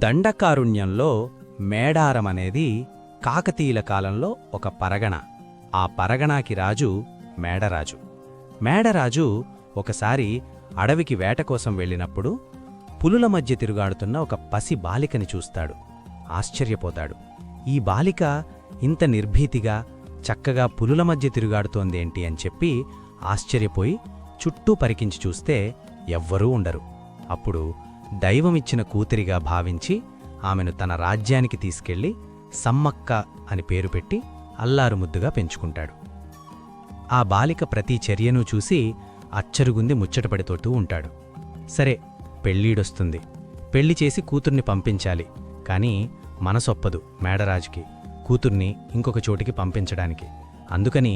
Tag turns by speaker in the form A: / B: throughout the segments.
A: దండకారుణ్యంలో మేడారమనేది కాకతీయుల కాలంలో ఒక పరగణ. ఆ పరగణాకి రాజు మేడరాజు. మేడరాజు ఒకసారి అడవికి వేట కోసం వెళ్ళినప్పుడు పులుల మధ్య తిరుగాడుతున్న ఒక పసి బాలికని చూస్తాడు. ఆశ్చర్యపోతాడు. ఈ బాలిక ఇంత నిర్భీతిగా చక్కగా పులుల మధ్య తిరుగాడుతోందేంటి అని చెప్పి ఆశ్చర్యపోయి చుట్టూ పరికించి చూస్తే ఎవ్వరూ ఉండరు. అప్పుడు దైవమిచ్చిన కూతురిగా భావించి ఆమెను తన రాజ్యానికి తీసుకెళ్లి సమ్మక్క అని పేరు పెట్టి అల్లారుముద్దుగా పెంచుకుంటాడు. ఆ బాలిక ప్రతి చర్యనూ చూసి అచ్చరుగుంది ముచ్చటపడితోటూ ఉంటాడు. సరే, పెళ్ళీడొస్తుంది. పెళ్లి చేసి కూతుర్ని పంపించాలి. కాని మనసొప్పదు మేడరాజుకి కూతుర్ని ఇంకొక చోటికి పంపించడానికి. అందుకని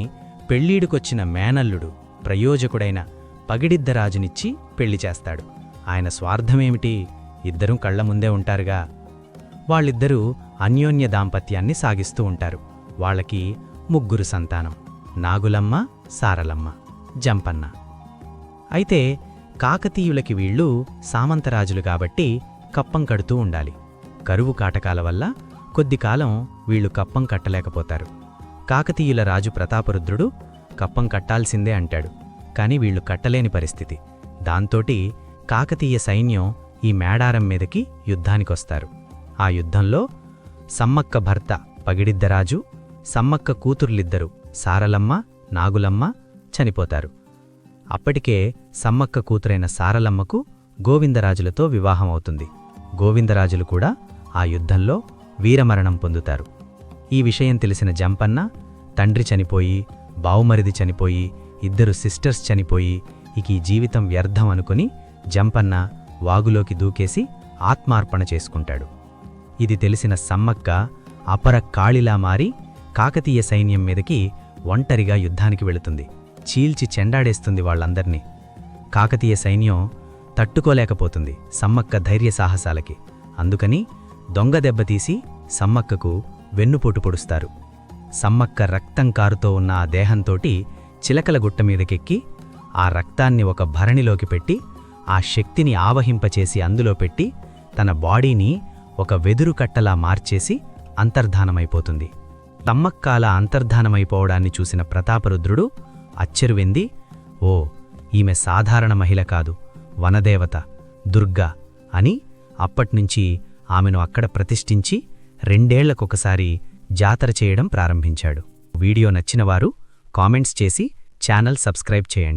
A: పెళ్ళీడుకొచ్చిన మేనల్లుడు ప్రయోజకుడైన పగిడిద్దరాజునిచ్చి పెళ్లి చేస్తాడు. ఆయన స్వార్థమేమిటి? ఇద్దరూ కళ్ల ముందే ఉంటారుగా. వాళ్ళిద్దరూ అన్యోన్య దాంపత్యాన్ని సాగిస్తూ ఉంటారు. వాళ్ళకి 3 సంతానం: నాగులమ్మ, సారలమ్మ, జంపన్న. అయితే కాకతీయులకి వీళ్ళు సామంతరాజులు కాబట్టి కప్పం కడుతూ ఉండాలి. కరువు కాటకాల వల్ల కొద్దికాలం వీళ్ళు కప్పం కట్టలేకపోతారు. కాకతీయుల రాజు ప్రతాపరుద్రుడు కప్పం కట్టాల్సిందే అంటాడు. కాని వీళ్ళు కట్టలేని పరిస్థితి. దాంతోటి కాకతీయ సైన్యం ఈ మేడారం మీదకి యుద్ధానికొస్తారు. ఆ యుద్ధంలో సమ్మక్క భర్త పగిడిద్దరాజు, సమ్మక్క కూతుర్లిద్దరు సారలమ్మ, నాగులమ్మ చనిపోతారు. అప్పటికే సమ్మక్క కూతురైన సారలమ్మకు గోవిందరాజులతో వివాహమవుతుంది. గోవిందరాజులు కూడా ఆ యుద్ధంలో వీరమరణం పొందుతారు. ఈ విషయం తెలిసిన జంపన్న తండ్రి చనిపోయి, బావుమరిది చనిపోయి, 2 సిస్టర్స్ చనిపోయి ఇక ఈ జీవితం వ్యర్థం అనుకుని జంపన్న వాగులోకి దూకేసి ఆత్మార్పణ చేసుకుంటాడు. ఇది తెలిసిన సమ్మక్క అపర కాళిలా మారి కాకతీయ సైన్యం మీదకి ఒంటరిగా యుద్ధానికి వెళుతుంది. చీల్చి చెండాడేస్తుంది వాళ్ళందర్నీ. కాకతీయ సైన్యం తట్టుకోలేకపోతుంది సమ్మక్క ధైర్య సాహసాలకి. అందుకని దొంగ దెబ్బతీసి సమ్మక్కకు వెన్నుపోటు పొడుస్తారు. సమ్మక్క రక్తం కారుతో ఉన్న ఆ దేహంతోటి చిలకల గుట్ట మీదకెక్కి ఆ రక్తాన్ని ఒక భరణిలోకి పెట్టి ఆ శక్తిని ఆవహింపచేసి అందులో పెట్టి తన బాడీని ఒక వెదురు కట్టలా మార్చేసి అంతర్ధానమైపోతుంది. సమ్మక్కాల అంతర్ధానమైపోవడాన్ని చూసిన ప్రతాపరుద్రుడు అచ్చెరువెంది, ఓ, ఈమె సాధారణ మహిళ కాదు, వనదేవత, దుర్గా అని అప్పట్నుంచి ఆమెను అక్కడ ప్రతిష్ఠించి 2 ఏళ్లకొకసారి జాతర చేయడం ప్రారంభించాడు. వీడియో నచ్చినవారు కామెంట్స్ చేసి ఛానల్ సబ్స్క్రైబ్ చేయండి.